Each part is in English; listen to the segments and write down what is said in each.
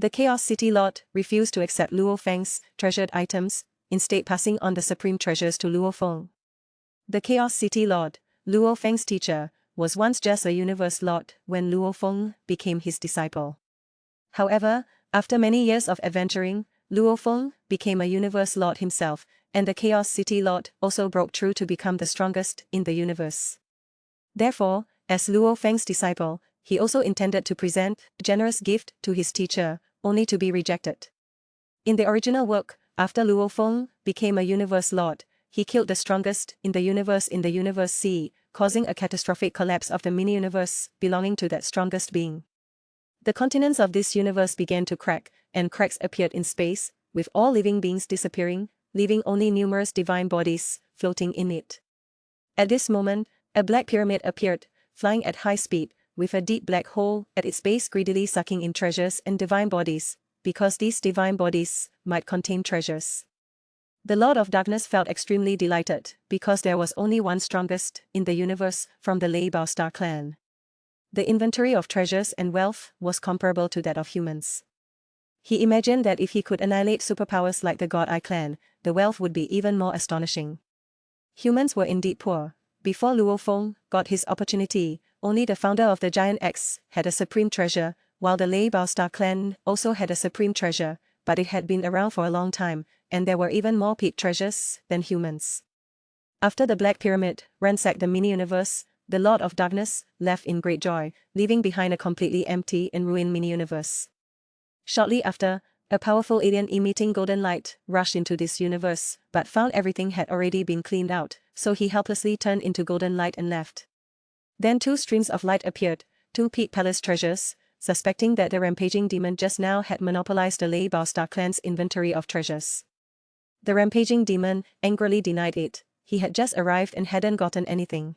The Chaos City Lord refused to accept Luo Feng's treasured items, instead passing on the supreme treasures to Luo Feng. The Chaos City Lord, Luo Feng's teacher, was once just a universe lord when Luo Feng became his disciple. However, after many years of adventuring, Luo Feng became a universe lord himself, and the Chaos City Lord also broke through to become the strongest in the universe. Therefore, as Luo Feng's disciple, he also intended to present a generous gift to his teacher, only to be rejected. In the original work, after Luo Feng became a universe lord, he killed the strongest in the universe sea, causing a catastrophic collapse of the mini-universe belonging to that strongest being. The continents of this universe began to crack, and cracks appeared in space, with all living beings disappearing, leaving only numerous divine bodies floating in it. At this moment, a black pyramid appeared, flying at high speed, with a deep black hole at its base greedily sucking in treasures and divine bodies, because these divine bodies might contain treasures. The Lord of Darkness felt extremely delighted, because there was only one strongest in the universe from the Lei Bao Star clan. The inventory of treasures and wealth was comparable to that of humans. He imagined that if he could annihilate superpowers like the God Eye clan, the wealth would be even more astonishing. Humans were indeed poor. Before Luo Feng got his opportunity, only the founder of the Giant Axe had a supreme treasure, while the Lei Bao Star clan also had a supreme treasure, but it had been around for a long time, and there were even more peak treasures than humans. After the Black Pyramid ransacked the mini-universe, the Lord of Darkness left in great joy, leaving behind a completely empty and ruined mini-universe. Shortly after, a powerful alien emitting golden light rushed into this universe, but found everything had already been cleaned out, so he helplessly turned into golden light and left. Then two streams of light appeared, two peak palace treasures, suspecting that the rampaging demon just now had monopolized the Lei Bao Star clan's inventory of treasures. The rampaging demon angrily denied it. He had just arrived and hadn't gotten anything.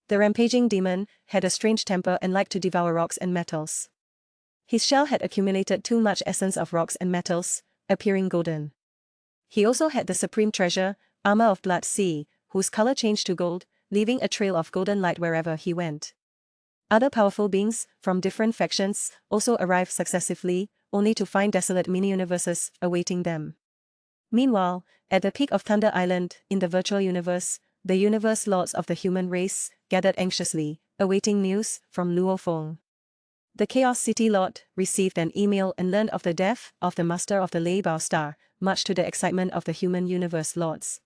The rampaging demon had a strange temper and liked to devour rocks and metals. His shell had accumulated too much essence of rocks and metals, appearing golden. He also had the supreme treasure, Armor of Blood Sea, whose color changed to gold, leaving a trail of golden light wherever he went. Other powerful beings, from different factions, also arrived successively, only to find desolate mini-universes awaiting them. Meanwhile, at the peak of Thunder Island, in the virtual universe, the universe lords of the human race gathered anxiously, awaiting news from Luo Feng. The Chaos City Lord received an email and learned of the death of the master of the Lei Bao Star, much to the excitement of the human universe lords.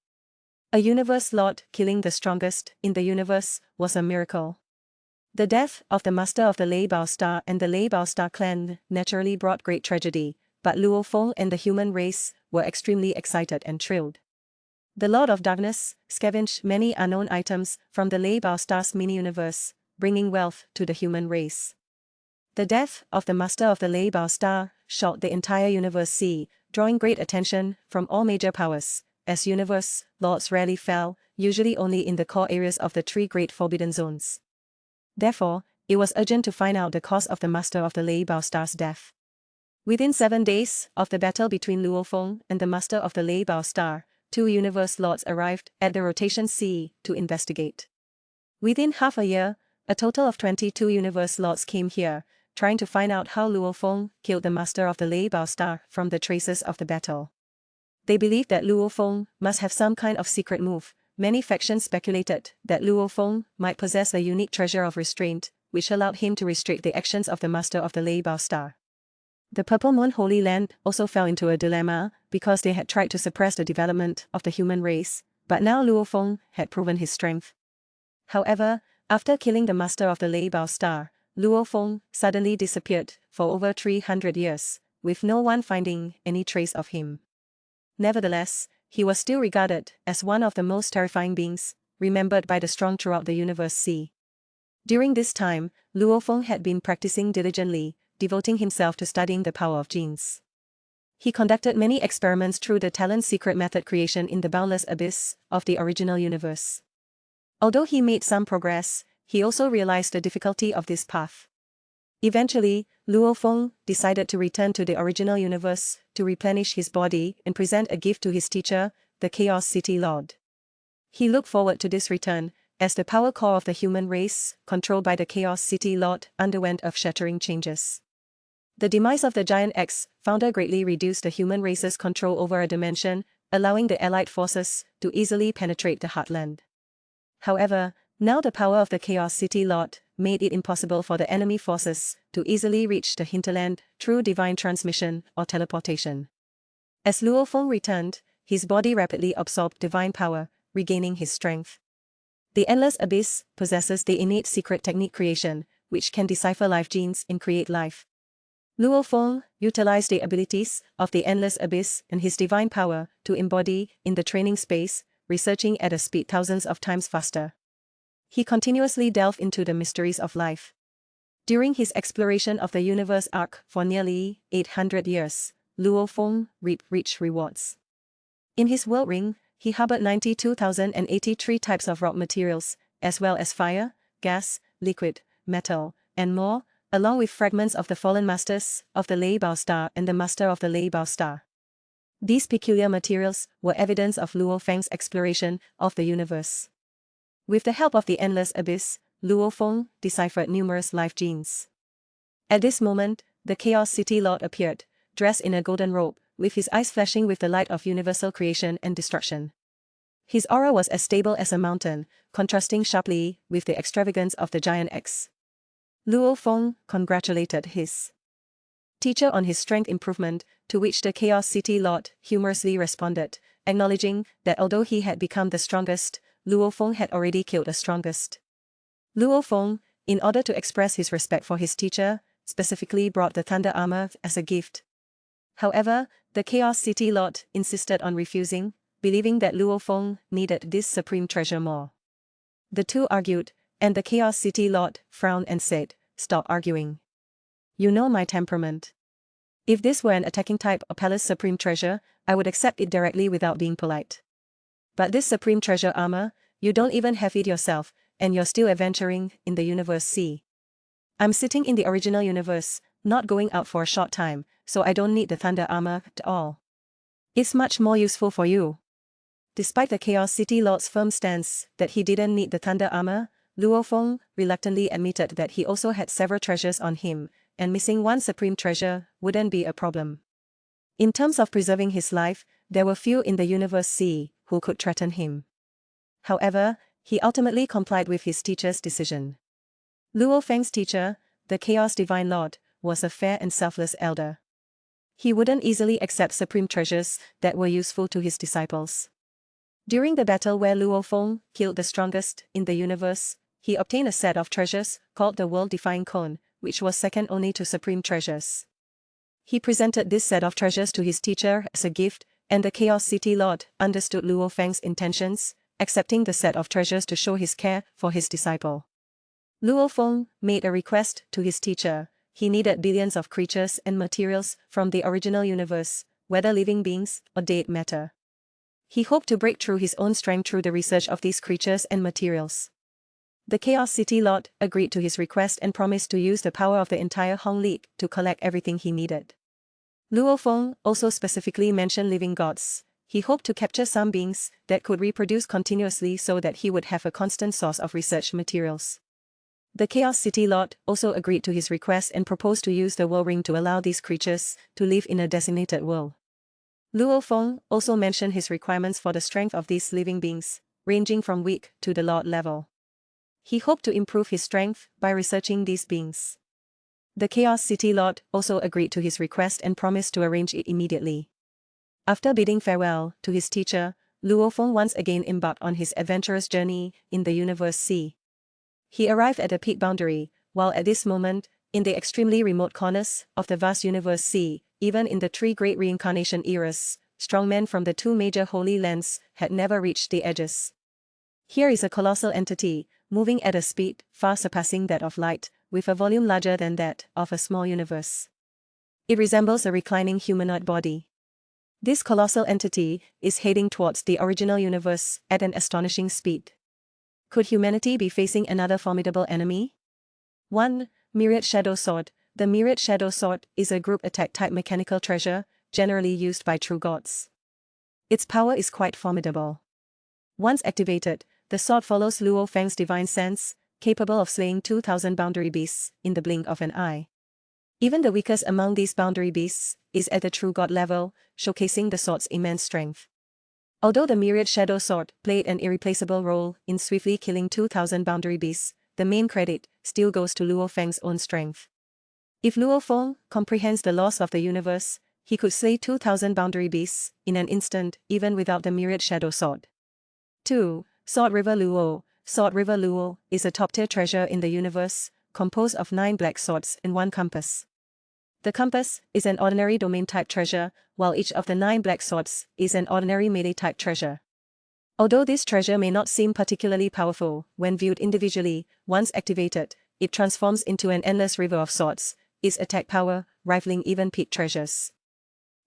A universe lord killing the strongest in the universe was a miracle. The death of the master of the Lei Bao Star and the Lei Bao Star clan naturally brought great tragedy, but Luo Feng and the human race were extremely excited and thrilled. The Lord of Darkness scavenged many unknown items from the Lei Bao Star's mini-universe, bringing wealth to the human race. The death of the master of the Lei Bao Star shocked the entire universe sea, drawing great attention from all major powers, as universe lords rarely fell, usually only in the core areas of the three great forbidden zones. Therefore, it was urgent to find out the cause of the master of the Lei Bao Star's death. Within 7 days of the battle between Luo Feng and the master of the Lei Bao Star, 2 universe lords arrived at the rotation sea to investigate. Within half a year, a total of 22 universe lords came here, trying to find out how Luo Feng killed the master of the Lei Bao Star from the traces of the battle. They believed that Luo Feng must have some kind of secret move. Many factions speculated that Luo Feng might possess a unique treasure of restraint, which allowed him to restrict the actions of the master of the Lei Bao Star. The Purple Moon Holy Land also fell into a dilemma, because they had tried to suppress the development of the human race, but now Luo Feng had proven his strength. However, after killing the master of the Lei Bao Star, Luo Feng suddenly disappeared for over 300 years, with no one finding any trace of him. Nevertheless, he was still regarded as one of the most terrifying beings, remembered by the strong throughout the universe sea. During this time, Luo Feng had been practicing diligently, devoting himself to studying the power of genes. He conducted many experiments through the talent's secret method creation in the boundless abyss of the original universe. Although he made some progress, he also realized the difficulty of this path. Eventually, Luo Feng decided to return to the original universe to replenish his body and present a gift to his teacher, the Chaos City Lord. He looked forward to this return, as the power core of the human race, controlled by the Chaos City Lord, underwent earth-shattering changes. The demise of the Giant X founder greatly reduced the human race's control over a dimension, allowing the Allied forces to easily penetrate the heartland. However, now the power of the Chaos City Lord made it impossible for the enemy forces to easily reach the hinterland through divine transmission or teleportation. As Luong returned, his body rapidly absorbed divine power, regaining his strength. The Endless Abyss possesses the innate secret technique creation, which can decipher life genes and create life. Luong utilized the abilities of the Endless Abyss and his divine power to embody in the training space, researching at a speed thousands of times faster. He continuously delved into the mysteries of life. During his exploration of the universe arc for nearly 800 years, Luong reaped rich rewards. In his world ring, he harbored 92,083 types of rock materials, as well as fire, gas, liquid, metal, and more, along with fragments of the fallen masters of the Lei Bao Star and the master of the Lei Bao Star. These peculiar materials were evidence of Luong's exploration of the universe. With the help of the Endless Abyss, Luong deciphered numerous life genes. At this moment, the Chaos City Lord appeared, dressed in a golden robe, with his eyes flashing with the light of universal creation and destruction. His aura was as stable as a mountain, contrasting sharply with the extravagance of the Giant X. Luong congratulated his teacher on his strength improvement, to which the Chaos City Lord humorously responded, acknowledging that although he had become the strongest, Luong had already killed the strongest. Luong, in order to express his respect for his teacher, specifically brought the Thunder Armor as a gift. However, the Chaos City Lord insisted on refusing, believing that Luong needed this supreme treasure more. The two argued, and the Chaos City Lord frowned and said, "Stop arguing. You know my temperament. If this were an attacking type or palace supreme treasure, I would accept it directly without being polite. But this supreme treasure armor, you don't even have it yourself, and you're still adventuring in the universe sea. I'm sitting in the original universe, not going out for a short time, so I don't need the Thunder Armor at all. It's much more useful for you." Despite the Chaos City Lord's firm stance that he didn't need the Thunder Armor, Luong reluctantly admitted that he also had several treasures on him, and missing one supreme treasure wouldn't be a problem. In terms of preserving his life, there were few in the universe sea who could threaten him. However, he ultimately complied with his teacher's decision. Luong's teacher, the Chaos Divine Lord, was a fair and selfless elder. He wouldn't easily accept supreme treasures that were useful to his disciples. During the battle where Luong killed the strongest in the universe, he obtained a set of treasures called the World-Defying Cone, which was second only to supreme treasures. He presented this set of treasures to his teacher as a gift, and the Chaos City Lord understood Luong's intentions, accepting the set of treasures to show his care for his disciple. Luong made a request to his teacher. He needed billions of creatures and materials from the original universe, whether living beings or dead matter. He hoped to break through his own strength through the research of these creatures and materials. The Chaos City Lord agreed to his request and promised to use the power of the entire Hong League to collect everything he needed. Luong also specifically mentioned living gods. He hoped to capture some beings that could reproduce continuously so that he would have a constant source of research materials. The Chaos City Lord also agreed to his request and proposed to use the World Ring to allow these creatures to live in a designated world. Luong also mentioned his requirements for the strength of these living beings, ranging from weak to the Lord level. He hoped to improve his strength by researching these beings. The Chaos City Lord also agreed to his request and promised to arrange it immediately. After bidding farewell to his teacher, Luong once again embarked on his adventurous journey in the universe sea. He arrived at the peak boundary, while at this moment, in the extremely remote corners of the vast universe sea, even in the three great reincarnation eras, strongmen from the two major holy lands had never reached the edges. Here is a colossal entity, moving at a speed far surpassing that of light, with a volume larger than that of a small universe. It resembles a reclining humanoid body. This colossal entity is heading towards the original universe at an astonishing speed. Could humanity be facing another formidable enemy? 1. Myriad Shadow Sword. The Myriad Shadow Sword is a group attack type mechanical treasure, generally used by true gods. Its power is quite formidable. Once activated, the sword follows Luong's divine sense, capable of slaying 2,000 boundary beasts in the blink of an eye. Even the weakest among these boundary beasts is at the true god level, showcasing the sword's immense strength. Although the myriad shadow sword played an irreplaceable role in swiftly killing 2,000 boundary beasts, the main credit still goes to Luo Feng's own strength. If Luo Feng comprehends the laws of the universe, he could slay 2,000 boundary beasts in an instant, even without the myriad shadow sword. 2. Sword River Luo. Sword River Luo is a top-tier treasure in the universe, composed of 9 black swords and 1 compass. The compass is an ordinary domain-type treasure, while each of the 9 black swords is an ordinary melee-type treasure. Although this treasure may not seem particularly powerful when viewed individually, once activated, it transforms into an endless river of swords, its attack power rivaling even peak treasures.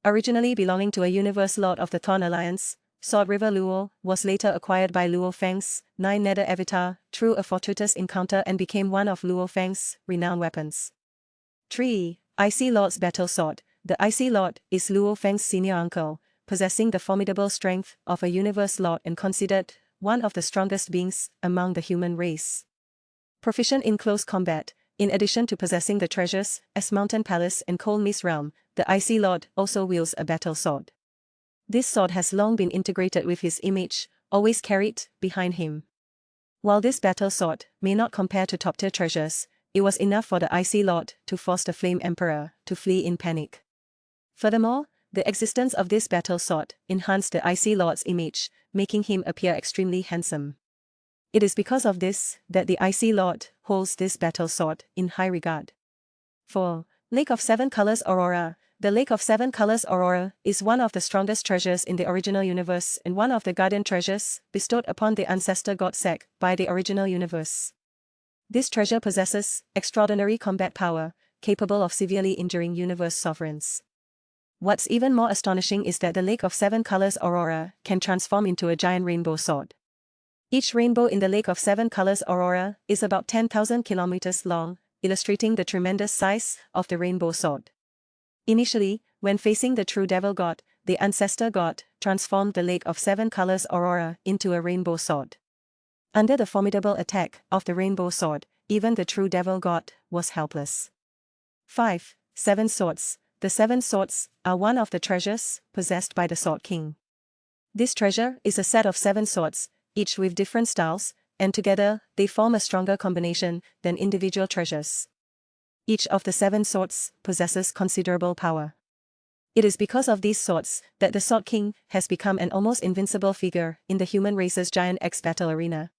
Originally belonging to a universe lord of the Thorn Alliance, Sword River Luo was later acquired by Luo Feng's 9 Nether Avatar through a fortuitous encounter and became one of Luo Feng's renowned weapons. 3. Icy Lord's Battle Sword. The Icy Lord is Luo Feng's senior uncle, possessing the formidable strength of a universe lord and considered one of the strongest beings among the human race. Proficient in close combat, in addition to possessing the treasures as Mountain Palace and Cold Mist Realm, the Icy Lord also wields a battle sword. This sword has long been integrated with his image, always carried behind him. While this battle sword may not compare to top-tier treasures, it was enough for the Icy Lord to force the Flame Emperor to flee in panic. Furthermore, the existence of this battle sword enhanced the Icy Lord's image, making him appear extremely handsome. It is because of this that the Icy Lord holds this battle sword in high regard. 4. Lake of 7 Colors Aurora. The Lake of 7 Colors Aurora is one of the strongest treasures in the original universe and one of the guardian treasures bestowed upon the ancestor god Sek by the original universe. This treasure possesses extraordinary combat power, capable of severely injuring universe sovereigns. What's even more astonishing is that the Lake of 7 Colors Aurora can transform into a giant rainbow sword. Each rainbow in the Lake of 7 Colors Aurora is about 10,000 kilometers long, illustrating the tremendous size of the rainbow sword. Initially, when facing the true devil god, the ancestor god transformed the Lake of 7 Colors Aurora into a rainbow sword. Under the formidable attack of the rainbow sword, even the true devil god was helpless. 5. 7 Swords. The 7 swords are one of the treasures possessed by the Sword King. This treasure is a set of 7 swords, each with different styles, and together they form a stronger combination than individual treasures. Each of the 7 swords possesses considerable power. It is because of these swords that the Sword King has become an almost invincible figure in the human race's giant X battle arena.